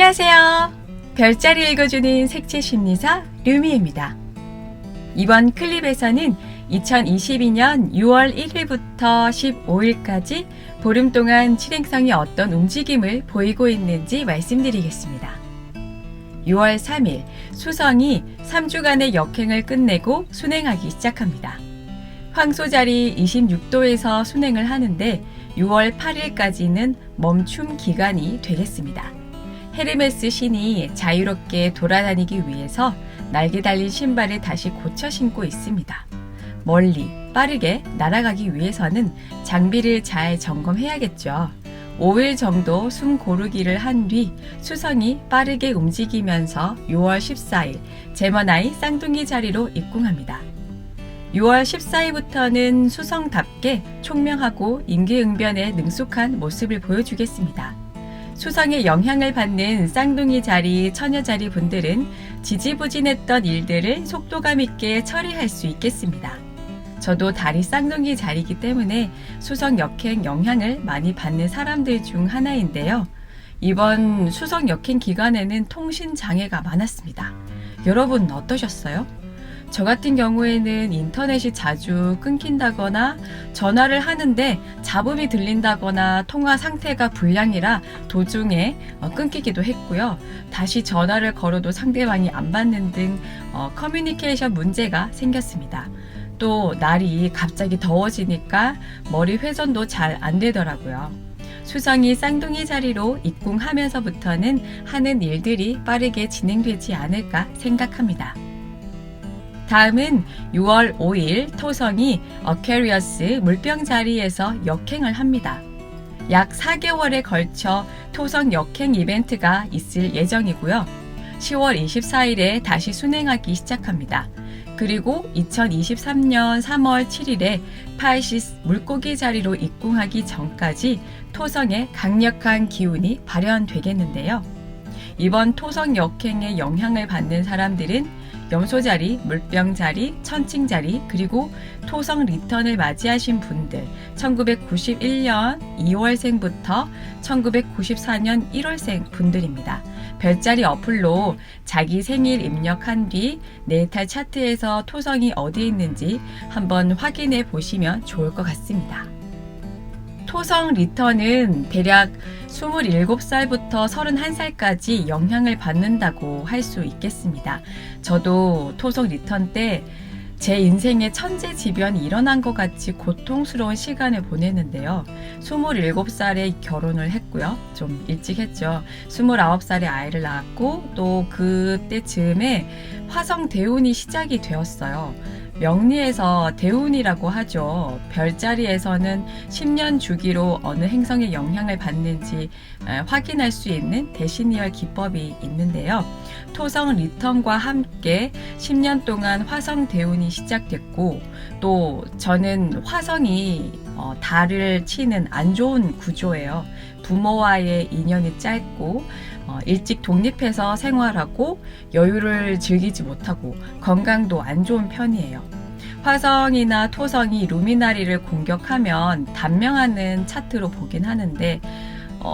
안녕하세요. 별자리 읽어주는 색채심리사 류미입니다. 이번 클립에서는 2022년 6월 1일부터 15일까지 보름 동안 칠행성이 어떤 움직임을 보이고 있는지 말씀드리겠습니다. 6월 3일 수성이 3주간의 역행을 끝내고 순행하기 시작합니다. 황소자리 26도에서 순행을 하는데 6월 8일까지는 멈춤 기간이 되겠습니다. 헤르메스 신이 자유롭게 돌아다니기 위해서 날개 달린 신발을 다시 고쳐 신고 있습니다. 멀리 빠르게 날아가기 위해서는 장비를 잘 점검해야겠죠. 5일 정도 숨 고르기를 한 뒤 수성이 빠르게 움직이면서 6월 14일 제머나이 쌍둥이 자리로 입궁합니다. 6월 14일부터는 수성답게 총명하고 임기응변에 능숙한 모습을 보여주겠습니다. 수성의 영향을 받는 쌍둥이 자리, 처녀 자리 분들은 지지부진했던 일들을 속도감 있게 처리할 수 있겠습니다. 저도 달이 쌍둥이 자리이기 때문에 수성 역행 영향을 많이 받는 사람들 중 하나인데요. 이번 수성 역행 기간에는 통신 장애가 많았습니다. 여러분 어떠셨어요? 저 같은 경우에는 인터넷이 자주 끊긴다거나 전화를 하는데 잡음이 들린다거나 통화 상태가 불량이라 도중에 끊기기도 했고요. 다시 전화를 걸어도 상대방이 안 받는 등 커뮤니케이션 문제가 생겼습니다. 또 날이 갑자기 더워지니까 머리 회전도 잘 안 되더라고요. 수성이 쌍둥이 자리로 입궁하면서부터는 하는 일들이 빠르게 진행되지 않을까 생각합니다. 다음은 6월 5일 토성이 어퀘리어스 물병 자리에서 역행을 합니다. 약 4개월에 걸쳐 토성 역행 이벤트가 있을 예정이고요. 10월 24일에 다시 순행하기 시작합니다. 그리고 2023년 3월 7일에 파이시스 물고기 자리로 입궁하기 전까지 토성의 강력한 기운이 발현되겠는데요. 이번 토성 역행의 영향을 받는 사람들은 염소자리, 물병자리, 천칭자리, 그리고 토성 리턴을 맞이하신 분들 1991년 2월생부터 1994년 1월생 분들입니다. 별자리 어플로 자기 생일 입력한 뒤 네이탈 차트에서 토성이 어디에 있는지 한번 확인해 보시면 좋을 것 같습니다. 토성 리턴은 대략 27살부터 31살까지 영향을 받는다고 할 수 있겠습니다. 저도 토성 리턴 때 제 인생에 천재지변이 일어난 것 같이 고통스러운 시간을 보냈는데요. 27살에 결혼을 했고요. 좀 일찍 했죠. 29살에 아이를 낳았고 또 그때 즈음에 화성 대운이 시작이 되었어요. 명리에서 대운이라고 하죠. 별자리에서는 10년 주기로 어느 행성의 영향을 받는지 확인할 수 있는 대시니얼 기법이 있는데요. 토성 리턴과 함께 10년 동안 화성 대운이 시작됐고 또 저는 화성이 달을 치는 안 좋은 구조예요. 부모와의 인연이 짧고 일찍 독립해서 생활하고 여유를 즐기지 못하고 건강도 안 좋은 편이에요. 화성이나 토성이 루미나리를 공격하면 단명하는 차트로 보긴 하는데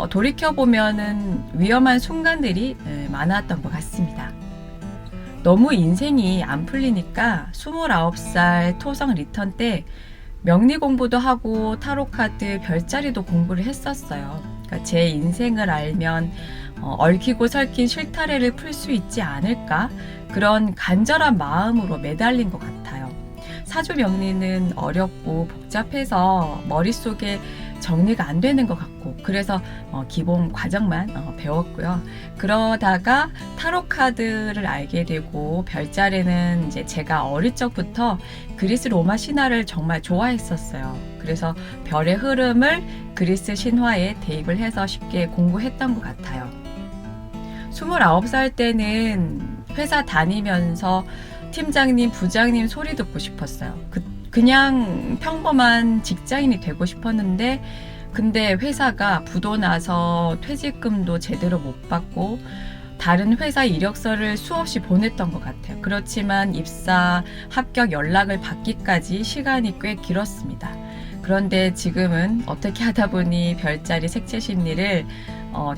돌이켜보면은 위험한 순간들이 많았던 것 같습니다. 너무 인생이 안 풀리니까 29살 토성 리턴 때 명리 공부도 하고 타로카드 별자리도 공부를 했었어요. 그러니까 제 인생을 알면 얽히고 설킨 실타래를 풀 수 있지 않을까? 그런 간절한 마음으로 매달린 것 같아요. 사주 명리는 어렵고 복잡해서 머릿속에 정리가 안 되는 것 같고 그래서 기본 과정만 배웠고요. 그러다가 타로 카드를 알게 되고 별자리는 이제 제가 어릴 적부터 그리스 로마 신화를 정말 좋아했었어요. 그래서 별의 흐름을 그리스 신화에 대입을 해서 쉽게 공부했던 것 같아요. 29살 때는 회사 다니면서 팀장님, 부장님 소리 듣고 싶었어요. 그냥 평범한 직장인이 되고 싶었는데 근데 회사가 부도 나서 퇴직금도 제대로 못 받고 다른 회사 이력서를 수없이 보냈던 것 같아요. 그렇지만 입사, 합격 연락을 받기까지 시간이 꽤 길었습니다. 그런데 지금은 어떻게 하다 보니 별자리 색채 심리를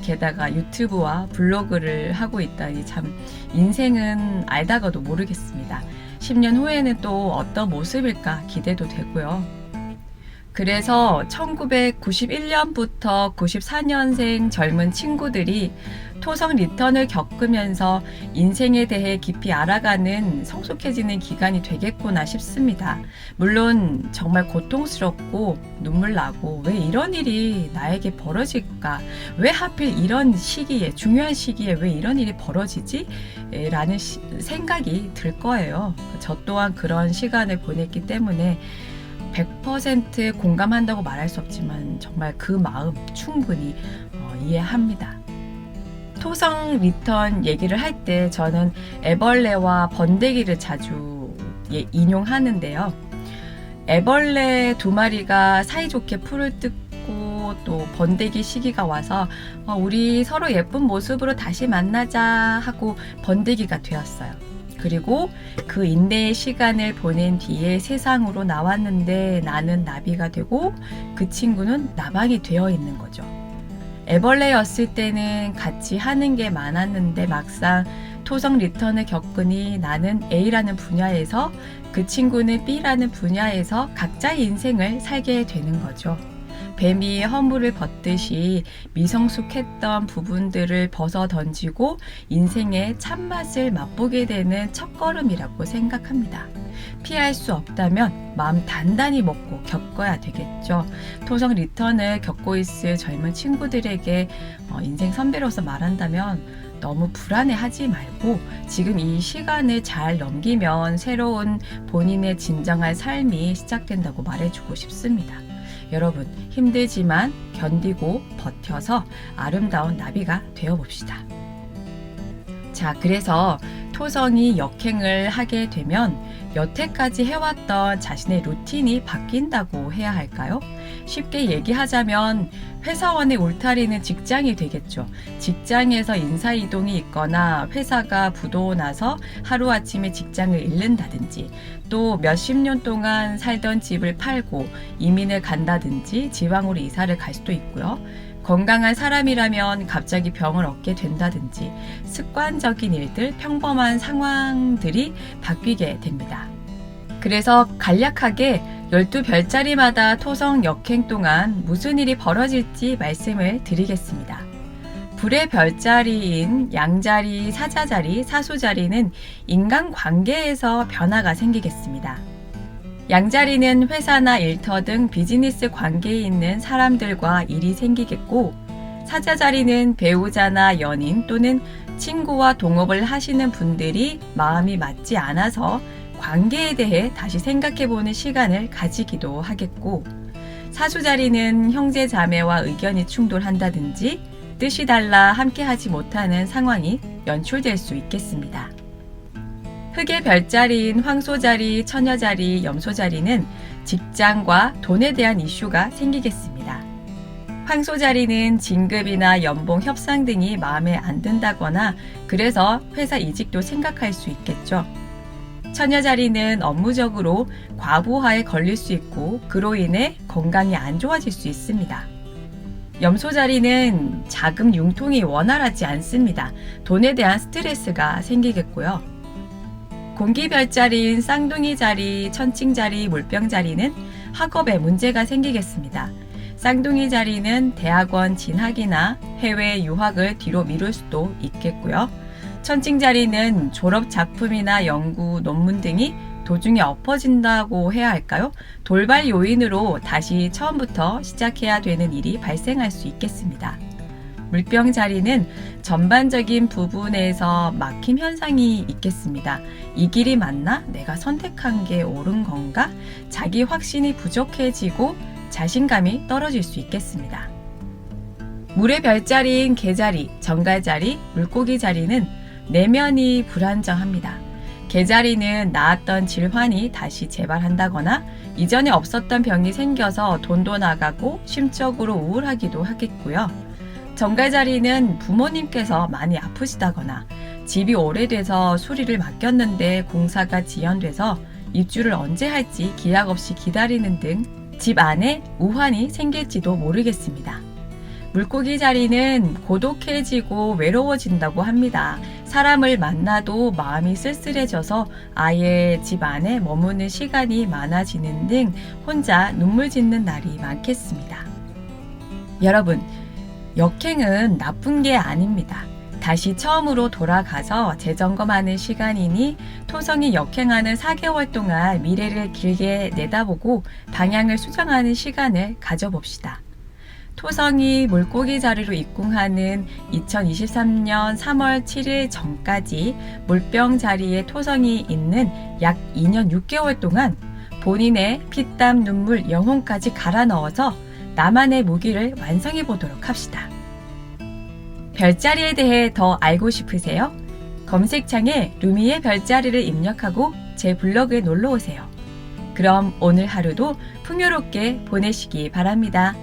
게다가 유튜브와 블로그를 하고 있다니 참 인생은 알다가도 모르겠습니다. 10년 후에는 또 어떤 모습일까 기대도 되고요. 그래서 1991년부터 94년생 젊은 친구들이 토성 리턴을 겪으면서 인생에 대해 깊이 알아가는 성숙해지는 기간이 되겠구나 싶습니다. 물론 정말 고통스럽고 눈물 나고 왜 이런 일이 나에게 벌어질까? 왜 하필 이런 시기에, 중요한 시기에 왜 이런 일이 벌어지지? 라는 생각이 들 거예요. 저 또한 그런 시간을 보냈기 때문에 100% 공감한다고 말할 수 없지만 정말 그 마음 충분히 이해합니다. 토성 리턴 얘기를 할 때 저는 애벌레와 번데기를 자주 인용하는데요. 애벌레 2마리가 사이좋게 풀을 뜯고 또 번데기 시기가 와서 우리 서로 예쁜 모습으로 다시 만나자 하고 번데기가 되었어요. 그리고 그 인내의 시간을 보낸 뒤에 세상으로 나왔는데 나는 나비가 되고 그 친구는 나방이 되어 있는 거죠. 애벌레였을 때는 같이 하는 게 많았는데 막상 토성 리턴을 겪으니 나는 A라는 분야에서 그 친구는 B라는 분야에서 각자의 인생을 살게 되는 거죠. 뱀이 허물을 벗듯이 미성숙했던 부분들을 벗어 던지고 인생의 참맛을 맛보게 되는 첫걸음이라고 생각합니다. 피할 수 없다면 마음 단단히 먹고 겪어야 되겠죠. 토성 리턴을 겪고 있을 젊은 친구들에게 인생 선배로서 말한다면 너무 불안해하지 말고 지금 이 시간을 잘 넘기면 새로운 본인의 진정한 삶이 시작된다고 말해주고 싶습니다. 여러분, 힘들지만 견디고 버텨서 아름다운 나비가 되어봅시다. 자, 그래서 토성이 역행을 하게 되면 여태까지 해왔던 자신의 루틴이 바뀐다고 해야 할까요? 쉽게 얘기하자면 회사원의 울타리는 직장이 되겠죠. 직장에서 인사이동이 있거나 회사가 부도가 나서 하루아침에 직장을 잃는다든지 또 몇십 년 동안 살던 집을 팔고 이민을 간다든지 지방으로 이사를 갈 수도 있고요. 건강한 사람이라면 갑자기 병을 얻게 된다든지 습관적인 일들, 평범한 상황들이 바뀌게 됩니다. 그래서 간략하게 12별자리마다 토성 역행 동안 무슨 일이 벌어질지 말씀을 드리겠습니다. 불의 별자리인 양자리, 사자자리, 사수자리는 인간관계에서 변화가 생기겠습니다. 양자리는 회사나 일터 등 비즈니스 관계에 있는 사람들과 일이 생기겠고, 사자자리는 배우자나 연인 또는 친구와 동업을 하시는 분들이 마음이 맞지 않아서 관계에 대해 다시 생각해보는 시간을 가지기도 하겠고, 사수자리는 형제 자매와 의견이 충돌한다든지 뜻이 달라 함께하지 못하는 상황이 연출될 수 있겠습니다. 흑의 별자리인 황소자리, 처녀자리, 염소자리는 직장과 돈에 대한 이슈가 생기겠습니다. 황소자리는 진급이나 연봉 협상 등이 마음에 안 든다거나 그래서 회사 이직도 생각할 수 있겠죠. 처녀자리는 업무적으로 과부하에 걸릴 수 있고 그로 인해 건강이 안 좋아질 수 있습니다. 염소자리는 자금 융통이 원활하지 않습니다. 돈에 대한 스트레스가 생기겠고요. 공기별자리인 쌍둥이자리, 천칭자리, 물병자리는 학업에 문제가 생기겠습니다. 쌍둥이자리는 대학원 진학이나 해외 유학을 뒤로 미룰 수도 있겠고요. 천칭자리는 졸업 작품이나 연구, 논문 등이 도중에 엎어진다고 해야 할까요? 돌발 요인으로 다시 처음부터 시작해야 되는 일이 발생할 수 있겠습니다. 물병자리는 전반적인 부분에서 막힘 현상이 있겠습니다. 이 길이 맞나? 내가 선택한 게 옳은 건가? 자기 확신이 부족해지고 자신감이 떨어질 수 있겠습니다. 물의 별자리인 개자리, 정갈자리, 물고기 자리는 내면이 불안정합니다. 개자리는 나았던 질환이 다시 재발한다거나 이전에 없었던 병이 생겨서 돈도 나가고 심적으로 우울하기도 하겠고요. 정갈자리는 부모님께서 많이 아프시다거나 집이 오래돼서 수리를 맡겼는데 공사가 지연돼서 입주를 언제 할지 기약 없이 기다리는 등 집 안에 우환이 생길지도 모르겠습니다. 물고기 자리는 고독해지고 외로워진다고 합니다. 사람을 만나도 마음이 쓸쓸해져서 아예 집 안에 머무는 시간이 많아지는 등 혼자 눈물 짓는 날이 많겠습니다. 여러분, 역행은 나쁜 게 아닙니다. 다시 처음으로 돌아가서 재점검하는 시간이니 토성이 역행하는 4개월 동안 미래를 길게 내다보고 방향을 수정하는 시간을 가져봅시다. 토성이 물고기 자리로 입궁하는 2023년 3월 7일 전까지 물병 자리에 토성이 있는 약 2년 6개월 동안 본인의 피땀, 눈물, 영혼까지 갈아 넣어서 나만의 무기를 완성해 보도록 합시다. 별자리에 대해 더 알고 싶으세요? 검색창에 루미의 별자리를 입력하고 제 블로그에 놀러 오세요. 그럼 오늘 하루도 풍요롭게 보내시기 바랍니다.